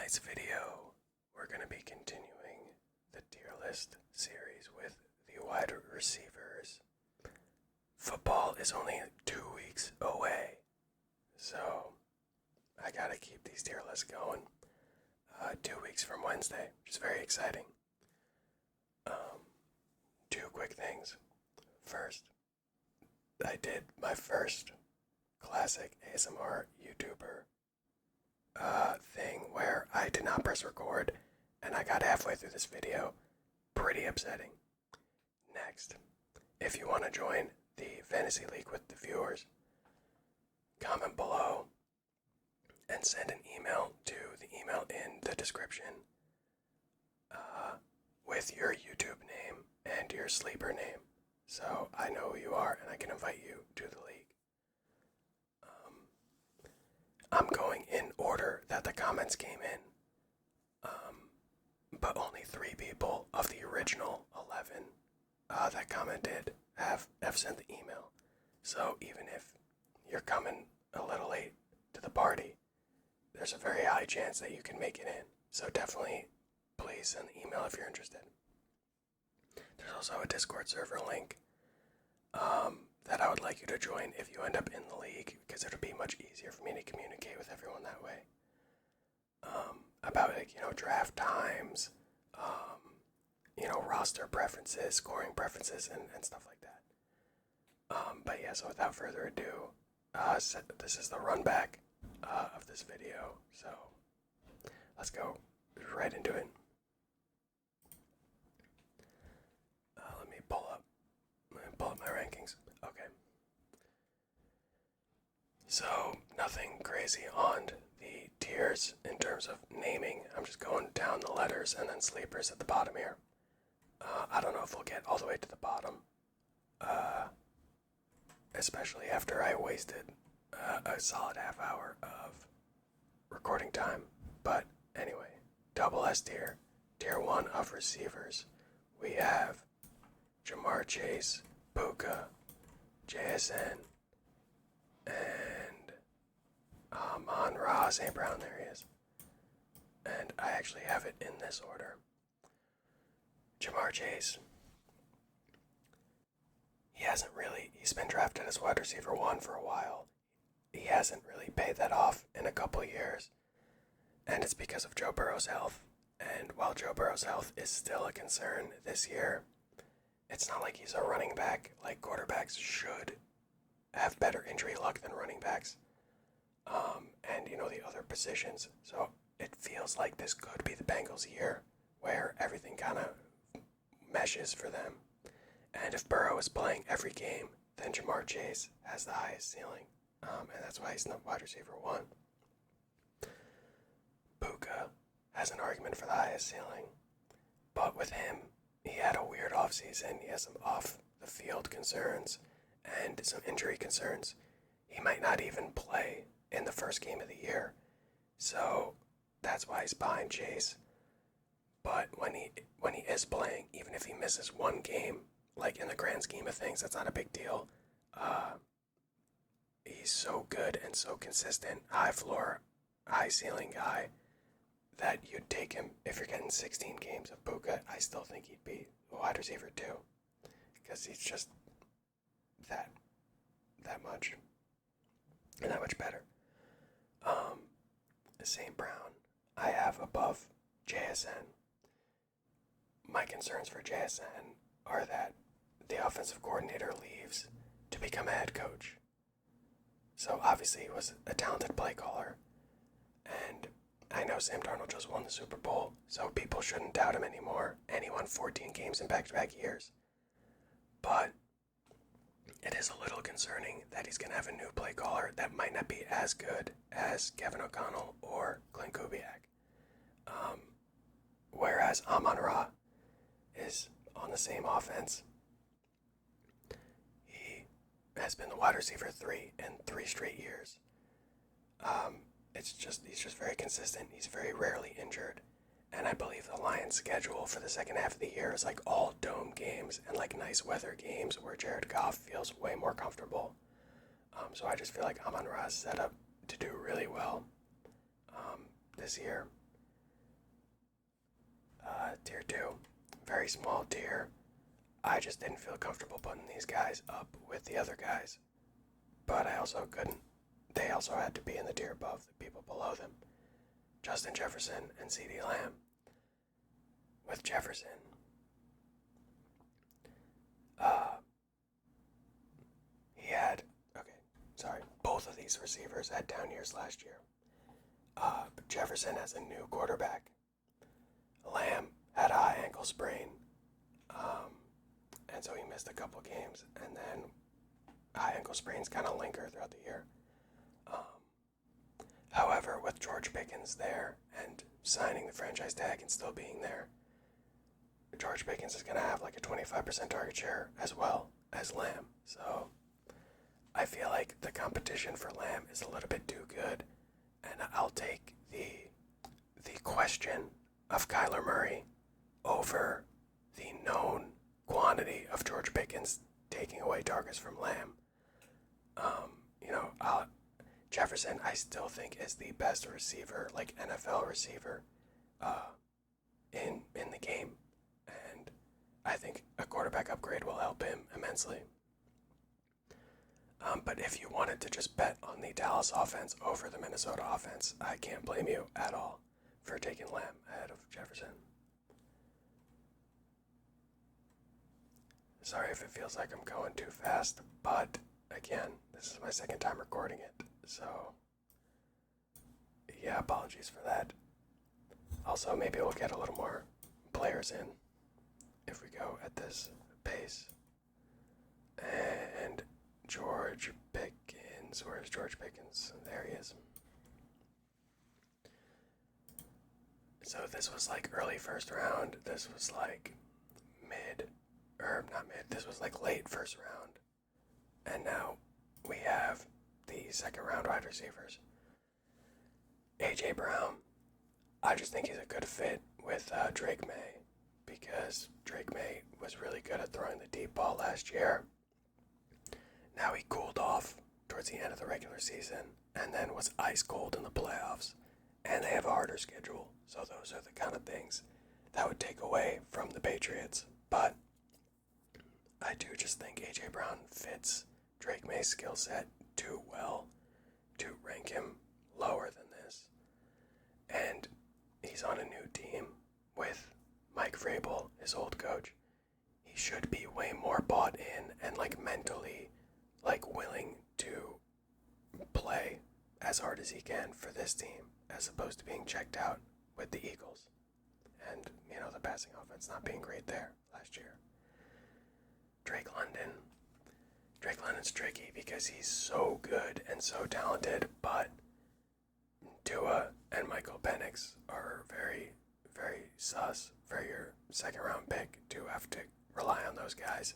tonight's video, we're going to be continuing the tier list series with the wide receivers. Football is only 2 weeks away, so I gotta keep these tier lists going. 2 weeks from Wednesday, which is very exciting. Two quick things. First, I did my first classic ASMR YouTuber thing where I did not press record and I got halfway through this video. Pretty upsetting. Next, if you want to join the Fantasy League with the viewers, comment below and send an email to the email in the description with your YouTube name and your sleeper name, so I know who you are and I can invite you to the league. I'm going in order that the comments came in, but only 3 people of the original 11 that commented have sent the email. So even if you're coming a little late to the party, there's a very high chance that you can make it in. So definitely, please send the email if you're interested. There's also a Discord server link that I would like you to join if you end up in the league, because it'll be much easier for me to communicate with everyone that way. About draft times, roster preferences, scoring preferences, and stuff like that. But yeah, so without further ado, this is the run back of this video, so let's go right into it. Let me pull up my rankings. Okay. So, nothing crazy on the tiers in terms of naming. I'm just going down the letters and then sleepers at the bottom here. I don't know if we'll get all the way to the bottom, especially after I wasted a solid half hour of recording time. But anyway, double S tier, tier 1 of receivers. We have Jamar Chase, Puka, JSN, and Amon-Ra St. Brown. There he is. And I actually have it in this order. Jamar Chase. He's been drafted as wide receiver 1 for a while. He hasn't really paid that off in a couple years. And it's because of Joe Burrow's health. And while Joe Burrow's health is still a concern this year, it's not like he's a running back. Like, quarterbacks should have better injury luck than running backs. And the other positions. So it feels like this could be the Bengals' year, where everything kind of meshes for them. And if Burrow is playing every game, then Jamar Chase has the highest ceiling. And that's why he's not wide receiver 1. Puka has an argument for the highest ceiling. But with him, he had a weird offseason. He has some off-the-field concerns and some injury concerns. He might not even play in the first game of the year. So that's why he's behind Chase. But when he is playing, even if he misses one game, like in the grand scheme of things, that's not a big deal. He's so good and so consistent, high floor, high ceiling guy, that you'd take him. If you're getting 16 games of Puka, I still think he'd be a wide receiver 2, because he's just that much, and that much better. St. Brown, I have above JSN. My concerns for JSN are that the offensive coordinator leaves to become a head coach. So obviously he was a talented play caller, and I know Sam Darnold just won the Super Bowl, so people shouldn't doubt him anymore, and he won 14 games in back-to-back years. But it is a little concerning that he's going to have a new play caller that might not be as good as Kevin O'Connell or Glenn Kubiak. Whereas Amon-Ra is on the same offense. He has been the wide receiver 3 in 3 straight years. He's just very consistent. He's very rarely injured. And I believe the Lions' schedule for the second half of the year is like all dome games and like nice weather games where Jared Goff feels way more comfortable. So I just feel like Amon-Ra is set up to do really well this year. tier 2. Very small tier. I just didn't feel comfortable putting these guys up with the other guys. But I also couldn't. They also had to be in the tier above the people below them. Justin Jefferson and CeeDee Lamb. With Jefferson, both of these receivers had down years last year. But Jefferson has a new quarterback. Lamb had a high ankle sprain, and so he missed a couple games, and then high ankle sprains kind of linger throughout the year. However, with George Pickens there and signing the franchise tag and still being there, George Pickens is going to have like a 25% target share as well as Lamb. So I feel like the competition for Lamb is a little bit too good, and I'll take the question of Kyler Murray over the known quantity of George Pickens taking away targets from Lamb. Jefferson, I still think, is the best receiver, like NFL receiver, in the game, and I think a quarterback upgrade will help him immensely. But if you wanted to just bet on the Dallas offense over the Minnesota offense, I can't blame you at all for taking Lamb ahead of Jefferson. Sorry if it feels like I'm going too fast, but again, this is my second time recording it, so yeah, apologies for that. Also, maybe we'll get a little more players in if we go at this pace. And George Pickens, where's George Pickens? There he is. So this was like early first round, this was like this was like late first round. And now we have the second round wide receivers. A.J. Brown, I just think he's a good fit with Drake May, because Drake May was really good at throwing the deep ball last year. Now he cooled off towards the end of the regular season and then was ice cold in the playoffs. And they have a harder schedule, so those are the kind of things that would take away from the Patriots. But I do just think A.J. Brown fits Drake May's skill set too well to rank him lower than this. And he's on a new team with Mike Vrabel, his old coach. He should be way more bought in and mentally willing to play as hard as he can for this team, as opposed to being checked out with the Eagles. And, the passing offense not being great there last year. Drake London's tricky because he's so good and so talented, but Tua and Michael Penix are very, very sus for your second round pick to have to rely on those guys.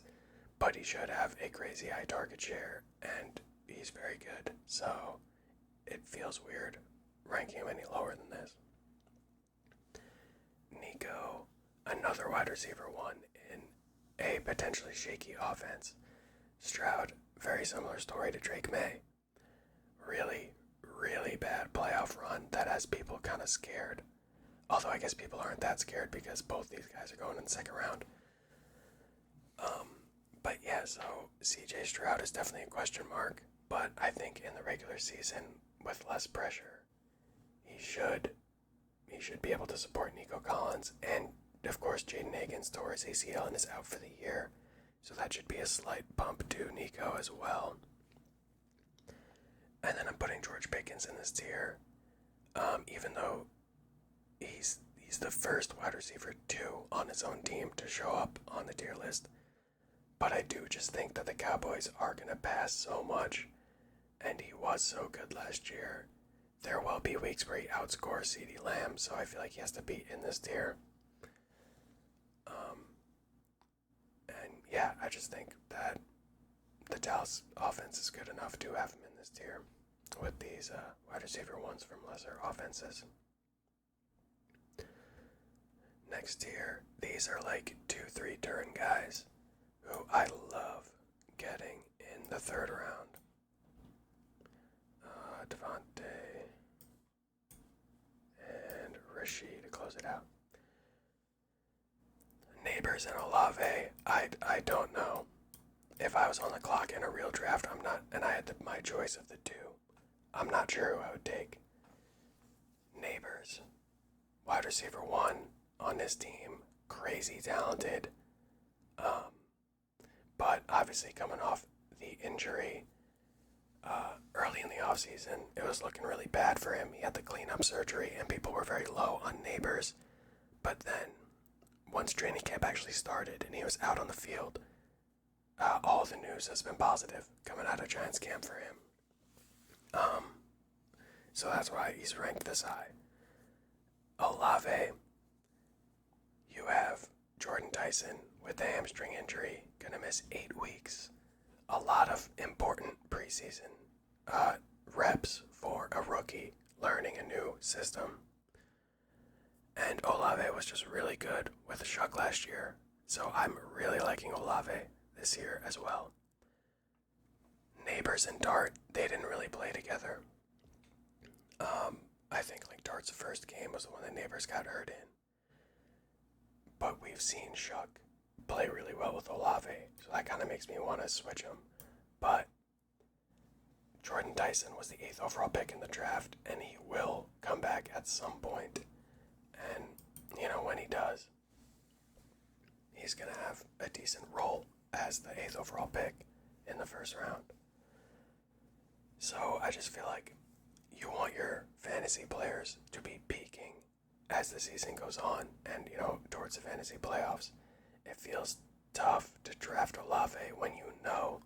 But he should have a crazy high target share, and he's very good. So it feels weird ranking him any lower than this. Nico, another wide receiver one in a potentially shaky offense. Stroud, very similar story to Drake May. Really, really bad playoff run that has people kind of scared. Although I guess people aren't that scared because both these guys are going in the second round. But yeah, so CJ Stroud is definitely a question mark. But I think in the regular season, with less pressure, he should be able to support Nico Collins. And of course, Jaden Higgins tore his ACL and is out for the year. So that should be a slight bump to Nico as well. And then I'm putting George Pickens in this tier, even though he's the first wide receiver 2 on his own team to show up on the tier list. But I do just think that the Cowboys are going to pass so much, and he was so good last year. There will be weeks where he outscores CeeDee Lamb, so I feel like he has to be in this tier. And yeah, I just think that the Dallas offense is good enough to have him in this tier with these wide receiver ones from lesser offenses. Next tier, these are 2-3 turn guys who I love getting in the third round. Devontae and Rishi to close it out. Neighbors and Olave, I don't know. If I was on the clock in a real draft, I'm not, and I had my choice of the two, I'm not sure who I would take. Neighbors, wide receiver 1 on his team, crazy talented, but obviously coming off the injury early in the offseason, it was looking really bad for him. He had the cleanup surgery, and people were very low on Neighbors. But then, once training camp actually started and he was out on the field, all the news has been positive coming out of Giants camp for him. So that's why he's ranked this high. Olave, you have Jordan Tyson with the hamstring injury, gonna miss 8 weeks. A lot of important preseason reps for a rookie learning a new system. And Olave was just really good with Shuck last year, so I'm really liking Olave this year as well. Neighbors and Dart, they didn't really play together. I think like Dart's first game was the one that Neighbors got hurt in. But we've seen Shuck play really well with Olave, so that kind of makes me want to switch him. But Jordan Tyson was the 8th overall pick in the draft, and he will come back at some point. And, when he does, he's going to have a decent role as the 8th overall pick in the first round. So I just feel like you want your fantasy players to be peaking as the season goes on and, towards the fantasy playoffs. It feels tough to draft Olave when you know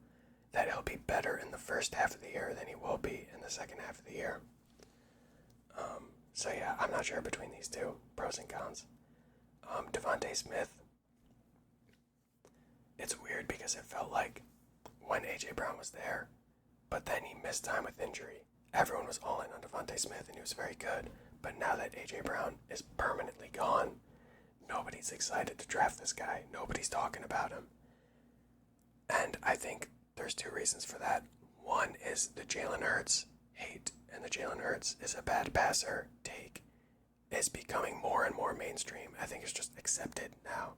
that he'll be better in the first half of the year than he will be in the second half of the year. So yeah, I'm not sure between these two, pros and cons. Devontae Smith, it's weird because it felt like when AJ Brown was there, but then he missed time with injury. Everyone was all in on Devontae Smith and he was very good, but now that AJ Brown is permanently gone, nobody's excited to draft this guy. Nobody's talking about him. And I think there's 2 reasons for that. One is the Jalen Hurts hate, and the Jalen Hurts is a bad passer take is becoming more and more mainstream. I think it's just accepted now.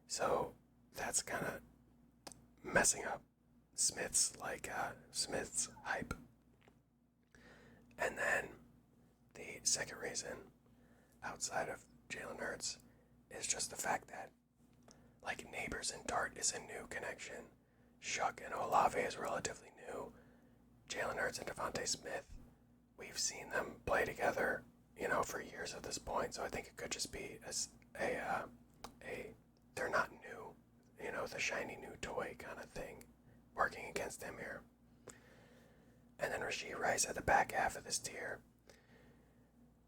So that's kind of messing up Smith's hype. And then the second reason, outside of Jalen Hurts, is just the fact that Neighbors and Dart is a new connection. Shuck and Olave is relatively new. Jalen Hurts and Devontae Smith, we've seen them play together, for years at this point. So I think it could just be they're not new, the shiny new toy kind of thing working against him here. And then Rashee Rice at the back half of this tier.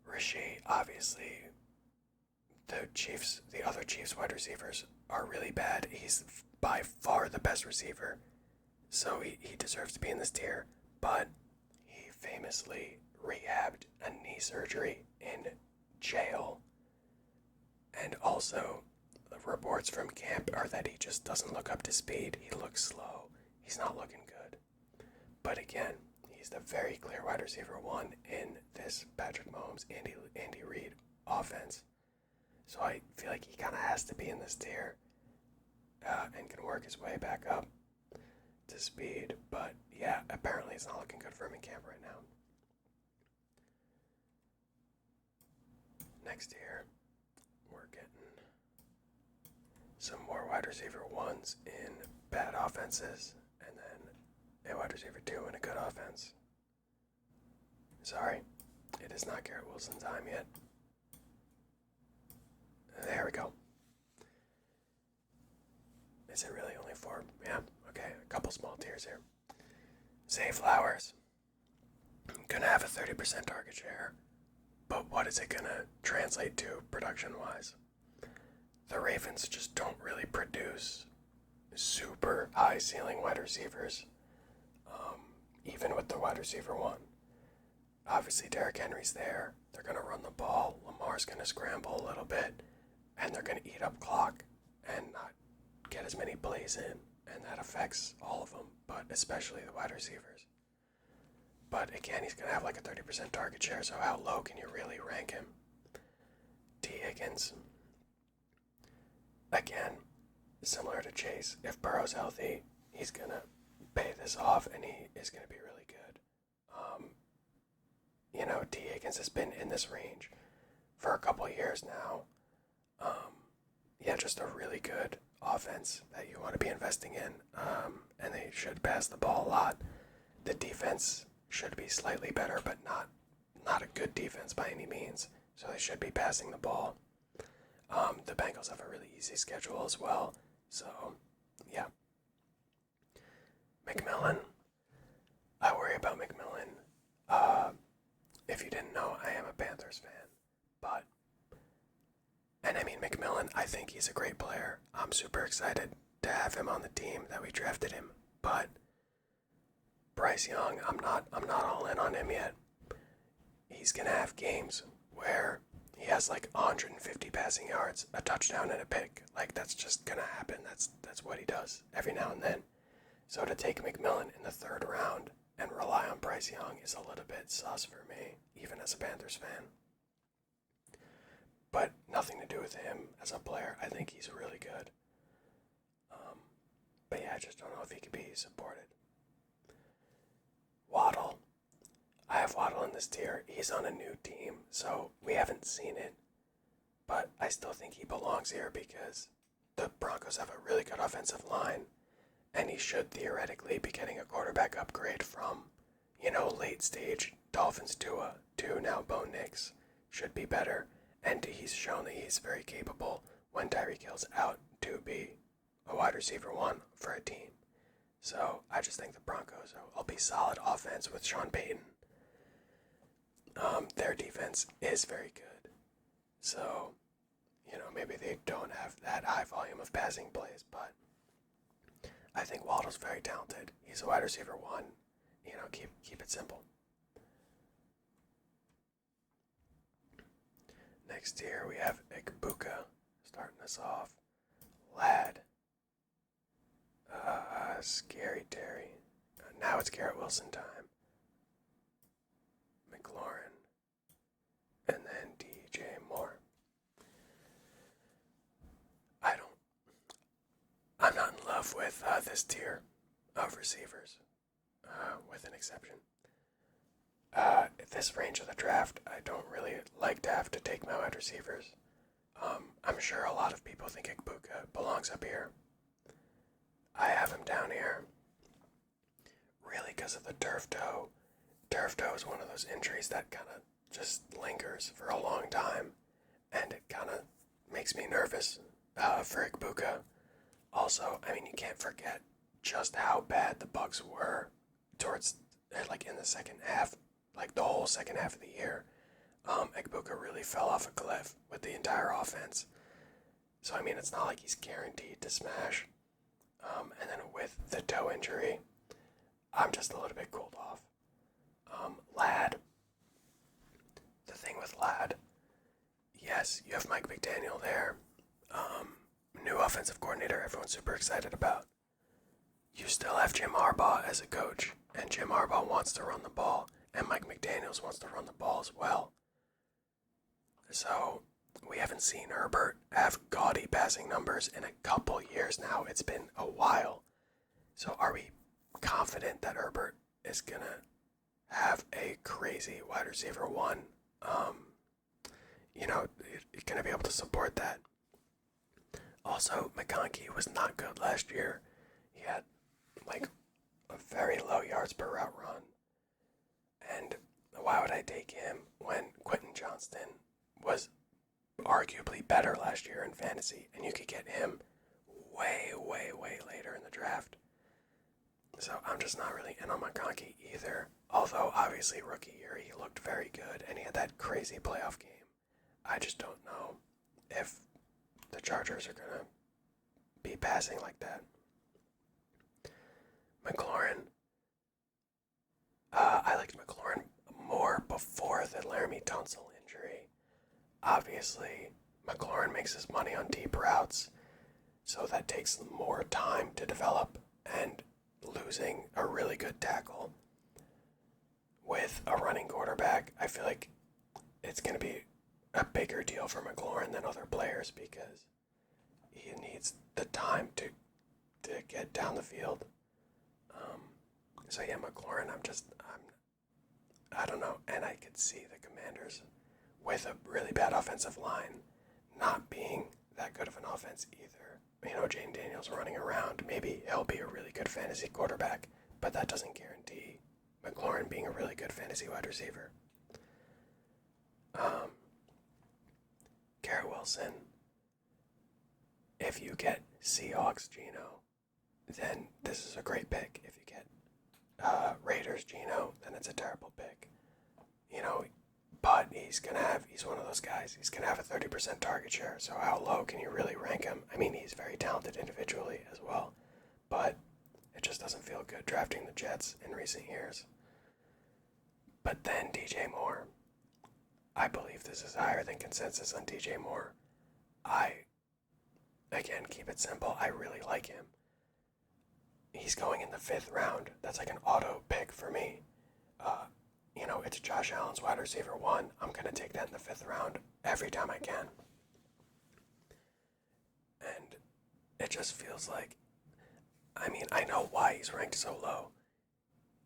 Rashee, obviously, the other Chiefs wide receivers are really bad. He's by far the best receiver, so he deserves to be in this tier, but he famously rehabbed a knee surgery in jail, and also the reports from camp are that he just doesn't look up to speed. He looks slow. He's not looking good. But again, he's the very clear wide receiver 1 in this Patrick Mahomes, Andy Reid offense. So I feel like he kind of has to be in this tier and can work his way back up to speed. But yeah, apparently it's not looking good for him in camp right now. Next year, we're getting some more wide receiver 1s in bad offenses, and then a wide receiver 2 in a good offense. Sorry, it is not Garrett Wilson's time yet. There we go. Is it really only 4? Yeah, okay, a couple small tiers here. Zay Flowers. Gonna have a 30% target share, but what is it gonna translate to production-wise? The Ravens just don't really produce super high ceiling wide receivers, even with the wide receiver 1. Obviously, Derrick Henry's there. They're gonna run the ball. Lamar's gonna scramble a little bit, and they're going to eat up clock and not get as many plays in, and that affects all of them, but especially the wide receivers. But again, he's going to have like a 30% target share, so how low can you really rank him? T. Higgins, again, similar to Chase, if Burrow's healthy, he's going to pay this off and he is going to be really good. T. Higgins has been in this range for a couple years now. Just a really good offense that you want to be investing in, and they should pass the ball a lot. The defense should be slightly better, but not a good defense by any means, so they should be passing the ball. The Bengals have a really easy schedule as well, so yeah. McMillan, I worry about McMillan. If you didn't know, I am a Panthers fan, and I mean McMillan, I think he's a great player. I'm super excited to have him on the team that we drafted him, but Bryce Young, I'm not all in on him yet. He's gonna have games where he has like 150 passing yards, a touchdown, and a pick. Like, that's just gonna happen. That's what he does every now and then. So to take McMillan in the third round and rely on Bryce Young is a little bit sus for me, even as a Panthers fan. But nothing to do with him as a player. I think he's really good. But yeah, I just don't know if he could be supported. Waddle. I have Waddle in this tier. He's on a new team, so we haven't seen it. But I still think he belongs here because the Broncos have a really good offensive line, and he should theoretically be getting a quarterback upgrade from, late stage Dolphins Tua to now Bo Nix. Should be better, and he's shown that he's very capable when Tyreek Hill's out to be a wide receiver one for a team. So I just think the Broncos will be solid offense with Sean Payton. Their defense is very good. So, maybe they don't have that high volume of passing plays, but I think Waddle's very talented. He's a wide receiver one. Keep it simple. Next tier we have Igbuka starting us off. Lad. Scary Terry. Now it's Garrett Wilson time. McLaurin. And then DJ Moore. I'm not in love with this tier of receivers, with an exception. At this range of the draft, I don't really like to have to take my wide receivers. I'm sure a lot of people think Igbuka belongs up here. I have him down here, really because of the turf toe. Turf toe is one of those injuries that kind of just lingers for a long time, and it kind of makes me nervous for Igbuka. Also, you can't forget just how bad the Bucs were towards, in the second half, the whole second half of the year. Igbuka really fell off a cliff with the entire offense. So, it's not like he's guaranteed to smash. And then with the toe injury, I'm just a little bit cooled off. Lad. The thing with Lad, yes, you have Mike McDaniel there. New offensive coordinator everyone's super excited about. You still have Jim Harbaugh as a coach, and Jim Harbaugh wants to run the ball, and Mike McDaniels wants to run the ball as well. So, we haven't seen Herbert have gaudy passing numbers in a couple years now. It's been a while. So are we confident that Herbert is going to have a crazy wide receiver one? Going to be able to support that. Also, McConkey was not good last year. He had, a very low yards per route run. And why would I take him when Quentin Johnston was arguably better last year in fantasy, and you could get him way, way, way later in the draft? So I'm just not really in on McConkey either. Although, obviously, rookie year, he looked very good, and he had that crazy playoff game. I just don't know if the Chargers are going to be passing like that. McLaurin. I liked McLaurin more before the Laramie Tunsil injury. Obviously, McLaurin makes his money on deep routes, so that takes more time to develop, and losing a really good tackle with a running quarterback, I feel like it's going to be a bigger deal for McLaurin than other players because he needs the time to get down the field. So yeah, McLaurin, I don't know, and I could see the Commanders with a really bad offensive line not being that good of an offense either. Jane Daniels running around, maybe he'll be a really good fantasy quarterback, but that doesn't guarantee McLaurin being a really good fantasy wide receiver. Garrett Wilson, if you get Seahawks Geno, then this is a great pick. If you get Raiders Geno, then it's a terrible pick. But he's one of those guys. He's gonna have a 30% target share. So how low can you really rank him? I mean, he's very talented individually as well, but it just doesn't feel good drafting the Jets in recent years. But then DJ Moore. I believe this is higher than consensus on DJ Moore. Again, keep it simple. I really like him. He's going in the 5th round. That's like an auto pick for me. It's Josh Allen's wide receiver 1. I'm going to take that in the 5th round every time I can. And it just feels like, I know why he's ranked so low.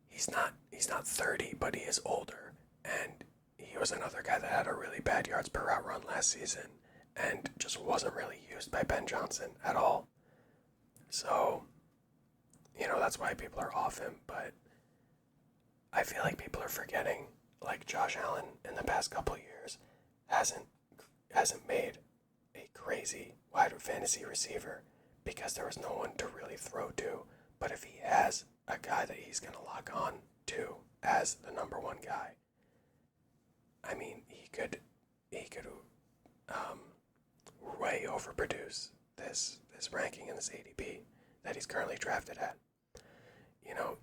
He's not 30, but he is older. And he was another guy that had a really bad yards per route run last season and just wasn't really used by Ben Johnson at all. So, that's why people are off him, but I feel like people are forgetting, like Josh Allen in the past couple years hasn't made a crazy wide fantasy receiver because there was no one to really throw to. But if he has a guy that he's going to lock on to as the number 1 guy, he could way overproduce this ranking in this ADP that he's currently drafted at.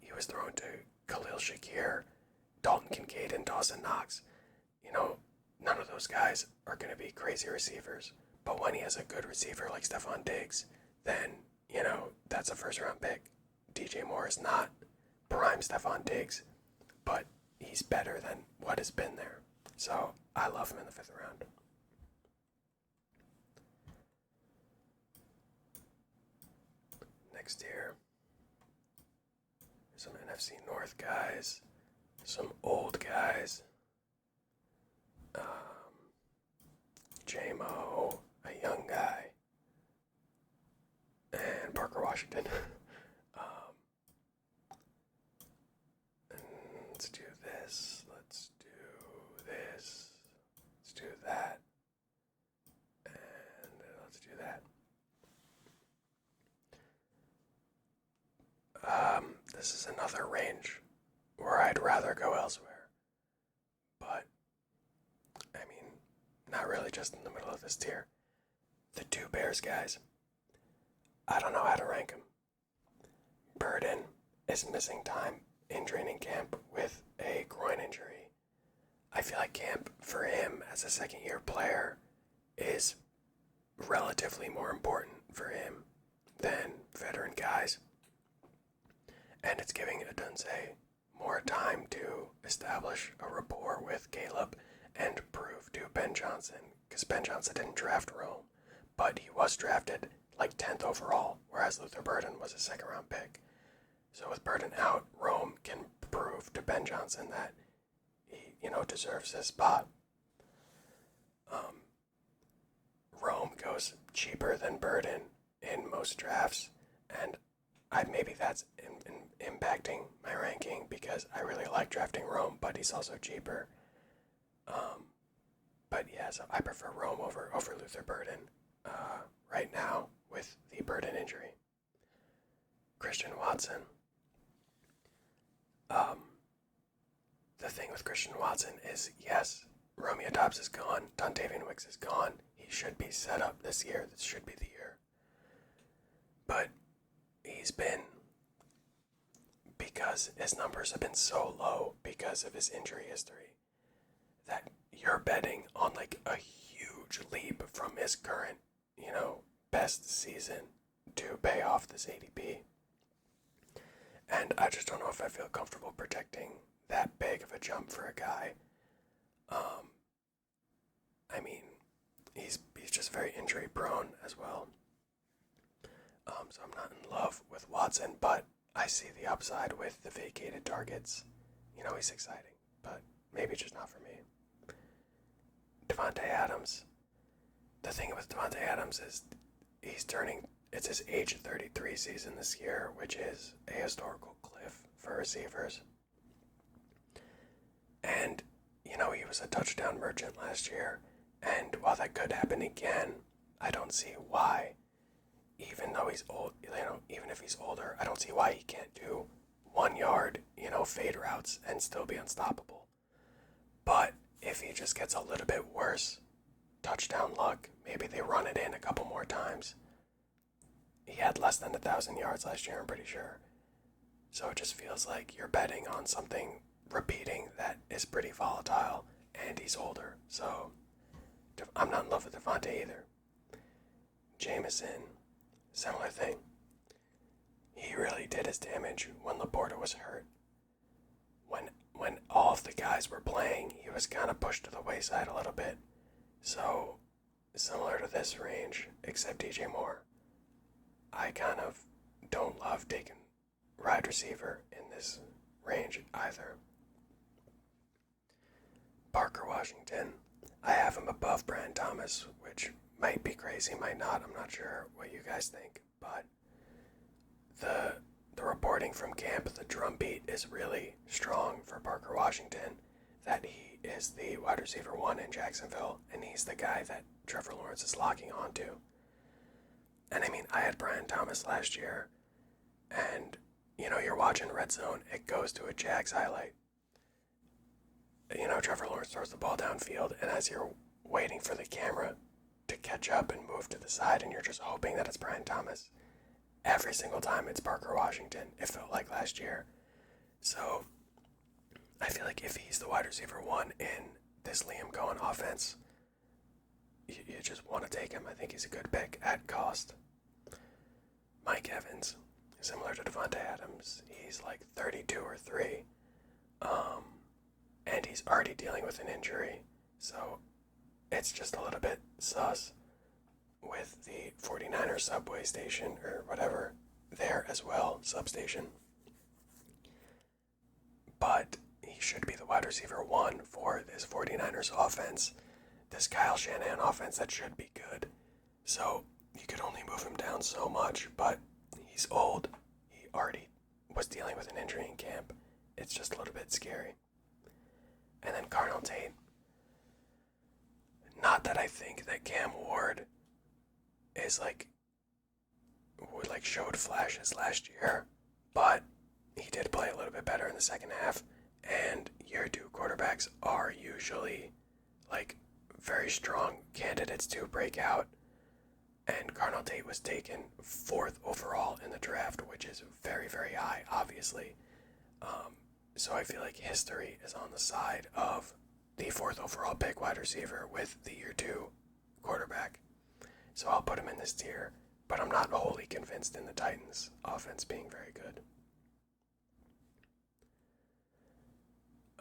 He was thrown to Khalil Shakir, Dalton Kincaid, and Dawson Knox. None of those guys are going to be crazy receivers. But when he has a good receiver like Stephon Diggs, then, that's a 1st round pick. DJ Moore is not prime Stephon Diggs, but he's better than what has been there. So I love him in the 5th round. Next here, some NFC North guys, some old guys. J-Mo, a young guy, and Parker Washington. Let's do this. Let's do this. Let's do that. And let's do that. This is another range where I'd rather go elsewhere. But, not really just in the middle of this tier. The 2 Bears guys. I don't know how to rank them. Burden is missing time in training camp with a groin injury. I feel like camp for him as a 2nd-year player is relatively more important for him than veteran guys. And it's giving Adunze more time to establish a rapport with Caleb and prove to Ben Johnson, because Ben Johnson didn't draft Rome, but he was drafted like 10th overall, whereas Luther Burden was a 2nd round pick. So with Burden out, Rome can prove to Ben Johnson that he, deserves his spot. Rome goes cheaper than Burden in most drafts, and maybe that's impacting my ranking because I really like drafting Rome, but he's also cheaper. But yeah, so I prefer Rome over Luther Burden right now with the Burden injury. Christian Watson. The thing with Christian Watson is, yes, Romeo Doubs is gone, Dontavian Wicks is gone. He should be set up this year. This should be the year. But he's been, because his numbers have been so low because of his injury history, that you're betting on like a huge leap from his current, best season to pay off this ADP. And I just don't know if I feel comfortable protecting that big of a jump for a guy. He's just very injury prone as well. So I'm not in love with Watson, but I see the upside with the vacated targets. You know, he's exciting, but maybe just not for me. Devontae Adams. The thing with Devontae Adams is it's his age 33 season this year, which is a historical cliff for receivers. And, you know, he was a touchdown merchant last year, and while that could happen again, I don't see why, even though he's old, even if he's older, I don't see why he can't do 1 yard, fade routes and still be unstoppable. But if he just gets a little bit worse, touchdown luck, maybe they run it in a couple more times. He had less than 1,000 yards last year, I'm pretty sure. So it just feels like you're betting on something repeating that is pretty volatile, and he's older. So I'm not in love with Devontae either. Jameson, similar thing. He really did his damage when Laporta was hurt. When all of the guys were playing, he was kind of pushed to the wayside a little bit. So, similar to this range, except DJ Moore. I kind of don't love taking wide receiver in this range either. Parker Washington. I have him above Brian Thomas, which might be crazy, might not. I'm not sure what you guys think, but the reporting from camp, the drumbeat is really strong for Parker Washington, that he is the wide receiver 1 in Jacksonville, and he's the guy that Trevor Lawrence is locking onto. And I mean, I had Brian Thomas last year, and, you're watching Red Zone, it goes to a Jags highlight. Trevor Lawrence throws the ball downfield, and as you're waiting for the camera to catch up and move to the side, and you're just hoping that it's Brian Thomas, every single time it's Parker Washington. It felt like last year. So I feel like if he's the wide receiver 1 in this Liam Cohen offense, you just want to take him. I think he's a good pick at cost. Mike Evans, similar to Devontae Adams, he's like 32 or 3. And he's already dealing with an injury. So it's just a little bit sus with the 49ers subway station or whatever there as well, substation. But he should be the wide receiver 1 for this 49ers offense, this Kyle Shanahan offense that should be good. So you could only move him down so much, but he's old. He already was dealing with an injury in camp. It's just a little bit scary. And then Cardinal Tate. Not that I think that Cam Ward is showed flashes last year, but he did play a little bit better in the second half, and year 2 quarterbacks are usually very strong candidates to break out, and Cardinal Tate was taken 4th overall in the draft, which is very, very high, obviously. So I feel like history is on the side of the 4th overall pick wide receiver with the year 2 quarterback. So I'll put him in this tier, but I'm not wholly convinced in the Titans' offense being very good.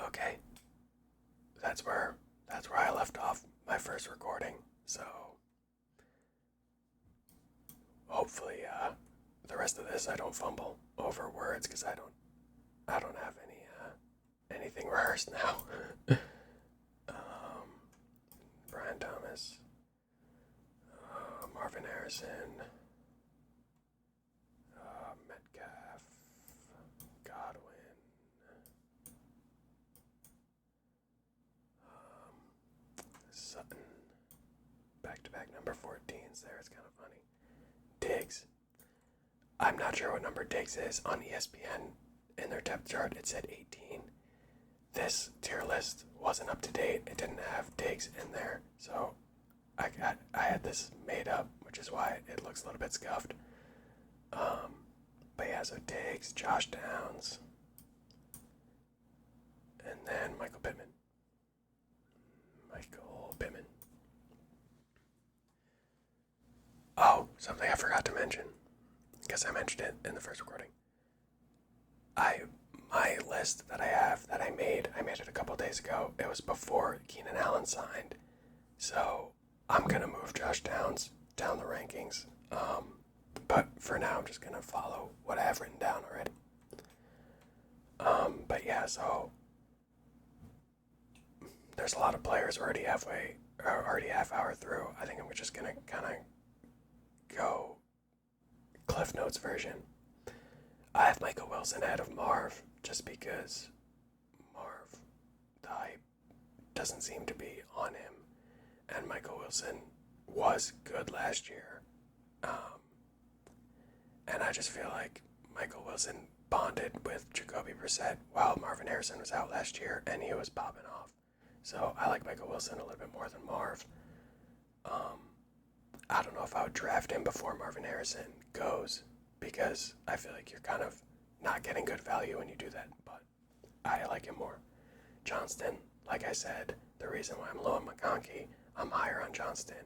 Okay, that's where I left off my first recording. So hopefully, the rest of this I don't fumble over words because I don't have anything rehearsed now. Brian Thomas, Marvin Harrison, Metcalf, Godwin, Sutton, back-to-back number 14s there. It's kind of funny. Diggs. I'm not sure what number Diggs is. On ESPN, in their depth chart, it said 18. This tier list wasn't up to date. It didn't have Diggs in there, so I had this made up, which is why it looks a little bit scuffed. But yeah, so Diggs, Josh Downs, and then Michael Pittman. Oh, something I forgot to mention, because I mentioned it in the first recording. My list that I made it a couple days ago. It was before Keenan Allen signed. So I'm going to move Josh Downs down the rankings. But for now, I'm just gonna follow what I have written down already. But yeah, so there's a lot of players already half hour through. I think I'm just gonna kind of go Cliff Notes version. I have Michael Wilson ahead of Marv just because Marv, the hype doesn't seem to be on him, and Michael Wilson was good last year. And I just feel like Michael Wilson bonded with Jacoby Brissett while Marvin Harrison was out last year, and he was popping off. So I like Michael Wilson a little bit more than Marv. I don't know if I would draft him before Marvin Harrison goes, because I feel like you're kind of not getting good value when you do that, but I like him more. Johnston, like I said, the reason why I'm low on McConkey, I'm higher on Johnston.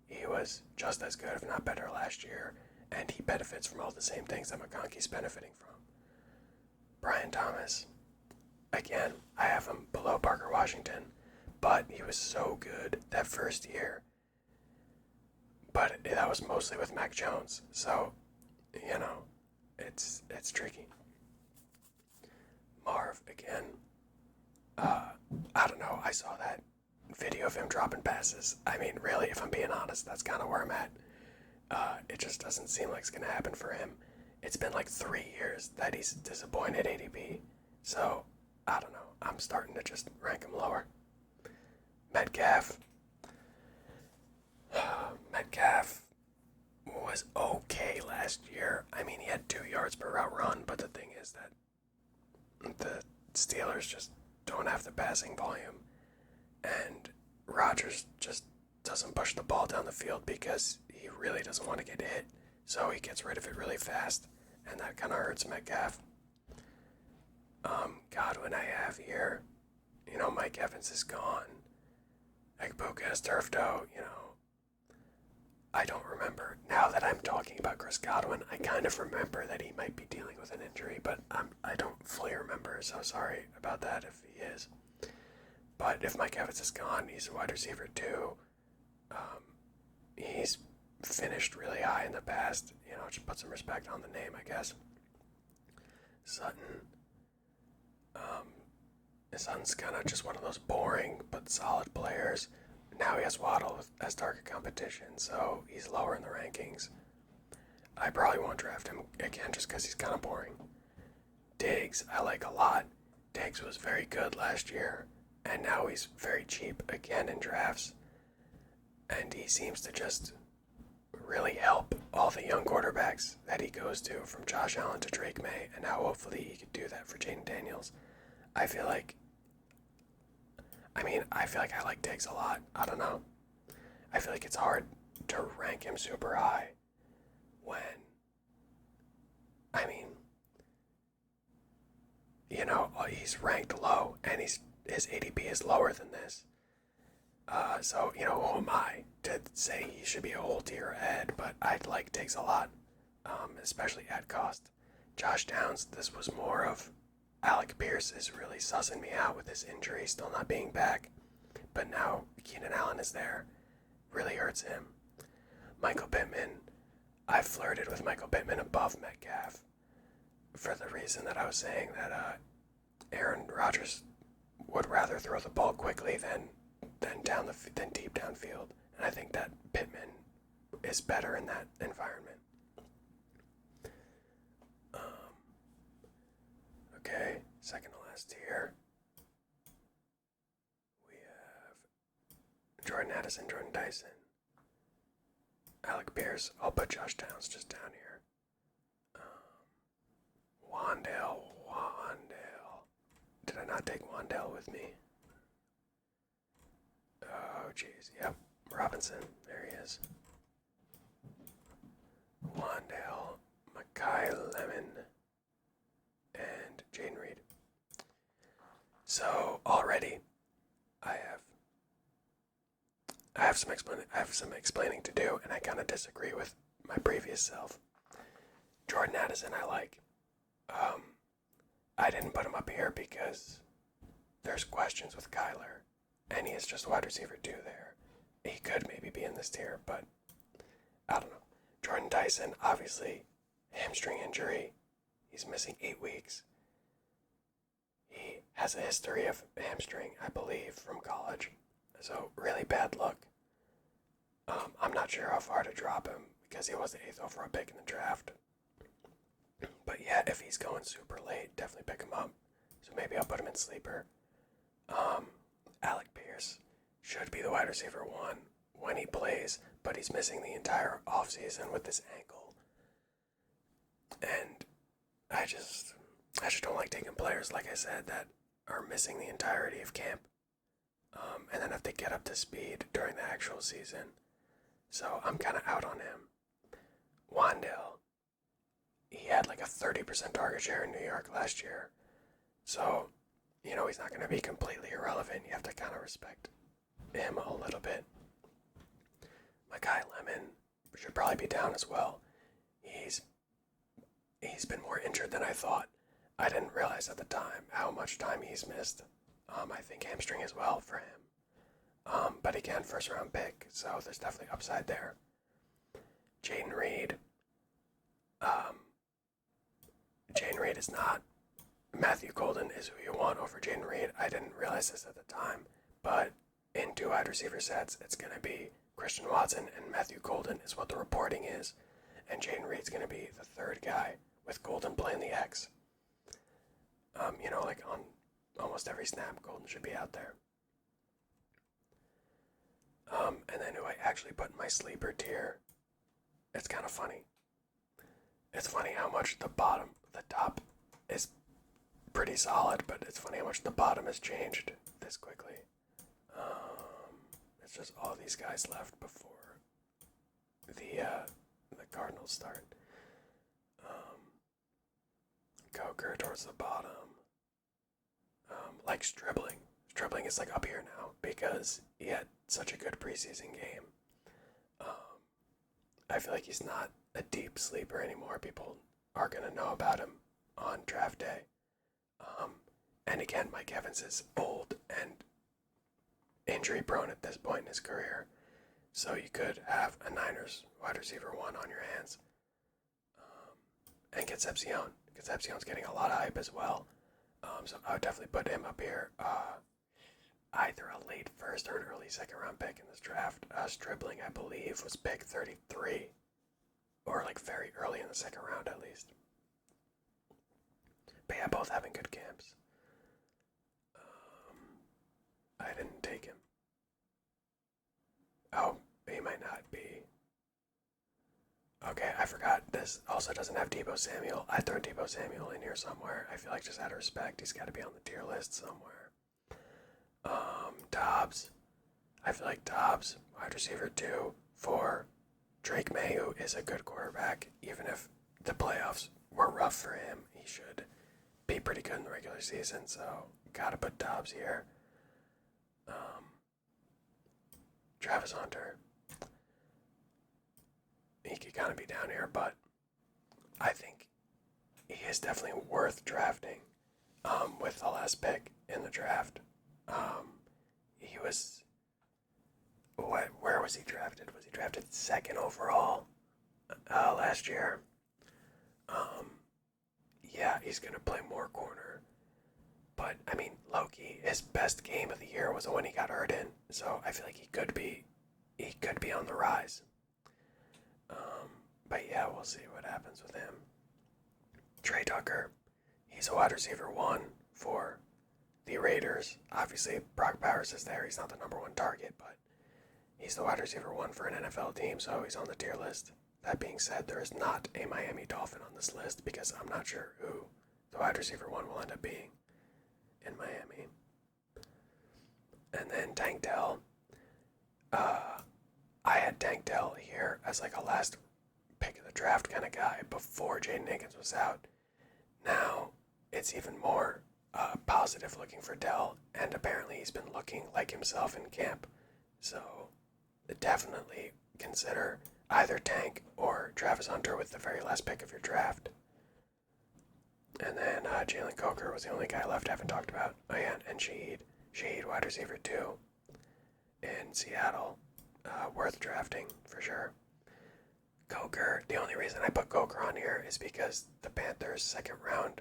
He was just as good, if not better, last year, and he benefits from all the same things that McConkey's benefiting from. Brian Thomas, again, I have him below Parker Washington, but he was so good that first year. But that was mostly with Mac Jones, so, you know, it's tricky. Marv, again, I don't know, I saw that video of him dropping passes. I mean, really, if I'm being honest, that's kind of where I'm at. It just doesn't seem like it's going to happen for him. It's been like 3 years that he's disappointed ADP, so, I don't know, I'm starting to just rank him lower. Metcalf. Metcalf was okay last year. I mean, he had 2 yards per route run, but the thing is that the Steelers just don't have the passing volume, and Rodgers just doesn't push the ball down the field because he really doesn't want to get hit, so he gets rid of it really fast, and that kind of hurts Metcalf. Godwin I have here. You know, Mike Evans is gone. Ekbuka has turfed out, you know. I don't remember. Now that I'm talking about Chris Godwin, I kind of remember that he might be dealing with an injury, but I don't fully remember, so sorry about that if he is. But if Mike Evans is gone, he's a wide receiver too. He's finished really high in the past. You know, just put some respect on the name, I guess. Sutton. Sutton's kind of just one of those boring but solid players. Now he has Waddle as target competition, so he's lower in the rankings. I probably won't draft him again just because he's kind of boring. Diggs, I like a lot. Diggs was very good last year, and now he's very cheap again in drafts. And he seems to just really help all the young quarterbacks that he goes to, from Josh Allen to Drake May, and now hopefully he could do that for Jaden Daniels. I feel like I like Diggs a lot. I don't know. I feel like it's hard to rank him super high when, you know, he's ranked low and his ADP is lower than this. So, you know, who am I to say he should be a whole tier ahead? But I like Diggs a lot, especially at cost. Josh Downs, this was more of Alec Pierce is really sussing me out with his injury still not being back. But now Keenan Allen is there. Really hurts him. Michael Pittman, I flirted with Michael Pittman above Metcalf for the reason that I was saying that Aaron Rodgers would rather throw the ball quickly than deep downfield, and I think that Pittman is better in that environment. Okay, second to last tier, we have Jordan Addison, Jordan Dyson, Alec Pierce. I'll put Josh Downs just down here. Wandale. Did I not take Wandale with me? Oh, jeez. Yep. Robinson. There he is. Wandale, Makai Lemon, and Jaden Reed. So already, I have some explaining to do, and I kind of disagree with my previous self. Jordan Addison, I like. I didn't put him up here because there's questions with Kyler, and he is just wide receiver 2 there. He could maybe be in this tier, but I don't know. Jordan Tyson, obviously, hamstring injury. He's missing 8 weeks. He has a history of hamstring, I believe, from college. So, really bad luck. I'm not sure how far to drop him because he was the 8th overall pick in the draft. But yeah, if he's going super late, definitely pick him up. So maybe I'll put him in sleeper. Alec Pierce should be the wide receiver 1 when he plays, but he's missing the entire offseason with this ankle. And I just don't like taking players, like I said, that are missing the entirety of camp. And then have to get up to speed during the actual season. So I'm kind of out on him. Wandale, he had like a 30% target share in New York last year. So, he's not going to be completely irrelevant. You have to kind of respect him a little bit. My guy Lemon should probably be down as well. He's been more injured than I thought. I didn't realize at the time how much time he's missed. I think hamstring as well for him. But again, first round pick, so there's definitely upside there. Jaden Reed. Jaden Reed is not. Matthew Golden is who you want over Jaden Reed. I didn't realize this at the time, but in 2 wide receiver sets, it's going to be Christian Watson and Matthew Golden is what the reporting is, and Jaden Reed's going to be the 3rd guy with Golden playing the X. Like on almost every snap, Golden should be out there. And then who I actually put in my sleeper tier, it's kind of funny. It's funny how much the top is pretty solid, but it's funny how much the bottom has changed this quickly. It's just all these guys left before the Cardinals start. Coker towards the bottom. Like Stribling. Stribling is like up here now because he had such a good preseason game. I feel like he's not a deep sleeper anymore. People are going to know about him on draft day. And again, Mike Evans is old and injury prone at this point in his career. So you could have a Niners wide receiver 1 on your hands. And Concepcion. Concepcion's getting a lot of hype as well. So I would definitely put him up here. Either a late first or an early second round pick in this draft. Stribling, I believe, was pick 33. Or like very early in the second round at least. But yeah, both having good camps. I didn't take him. Oh, he might not be. Okay, I forgot. This also doesn't have Deebo Samuel. I'd throw Deebo Samuel in here somewhere. I feel like just out of respect, he's got to be on the tier list somewhere. Dobbs. I feel like Dobbs, wide receiver 2 for Drake May, who is a good quarterback. Even if the playoffs were rough for him, he should be pretty good in the regular season. So, gotta put Dobbs here. Travis Hunter. He could kind of be down here, but I think he is definitely worth drafting with the last pick in the draft. He was... Where was he drafted? Was he drafted 2nd overall last year? Yeah, he's going to play more corner. But, I mean, low-key, his best game of the year was when he got hurt in. So I feel like he could be on the rise. But yeah, we'll see what happens with him. Trey Tucker, he's a wide receiver 1 for the Raiders. Obviously, Brock Bowers is there. He's not the number 1 target, but he's the wide receiver 1 for an NFL team, so he's on the tier list. That being said, there is not a Miami Dolphin on this list because I'm not sure who the wide receiver 1 will end up being in Miami. And then Tank Dell. I had Tank Dell here as like a last pick of the draft kind of guy before Jaden Higgins was out. Now it's even more positive looking for Dell, and apparently he's been looking like himself in camp. So definitely consider either Tank or Travis Hunter with the very last pick of your draft. And then Jalen Coker was the only guy left I haven't talked about. Oh yeah, and Shaheed. Shaheed, wide receiver 2 in Seattle. Worth drafting, for sure. Coker, the only reason I put Coker on here is because the Panthers' second round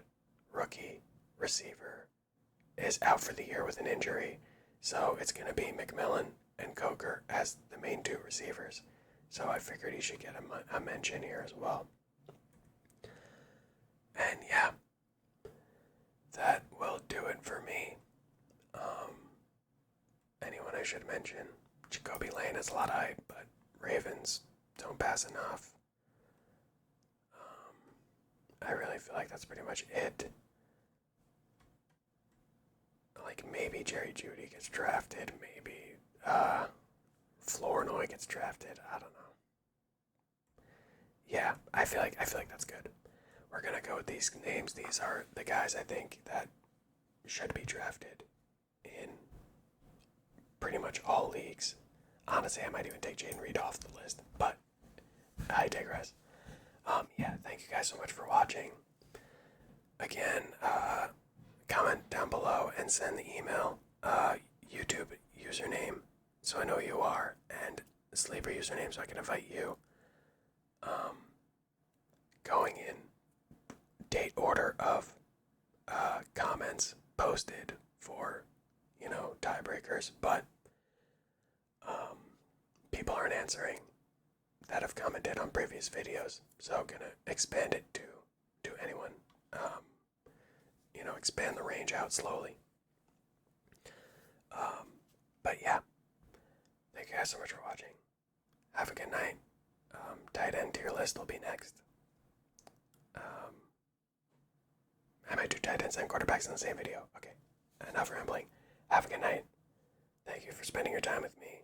rookie receiver is out for the year with an injury. So it's going to be McMillan and Coker as the main two receivers. So I figured he should get a mention here as well. And yeah, that will do it for me. Anyone I should mention? Jacoby Lane has a lot of hype, but Ravens don't pass enough. I really feel like that's pretty much it. Like, maybe Jerry Jeudy gets drafted, maybe Flournoy gets drafted. I don't know. Yeah, I feel like that's good. We're gonna go with these names. These are the guys I think that should be drafted in pretty much all leagues. Honestly, I might even take Jaden Reed off the list, but I digress. Yeah, thank you guys so much for watching. Again, comment down below and send the email, YouTube username, so I know who you are, and Sleeper username so I can invite you. Going in date order of comments posted for, tiebreakers, but people aren't answering that have commented on previous videos, so I'm gonna expand it to anyone. Expand the range out slowly. But yeah, thank you guys so much for watching. Have a good night. Tight end tier list will be next. I might do tight ends and quarterbacks in the same video. Okay, enough rambling. Have a good night. Thank you for spending your time with me.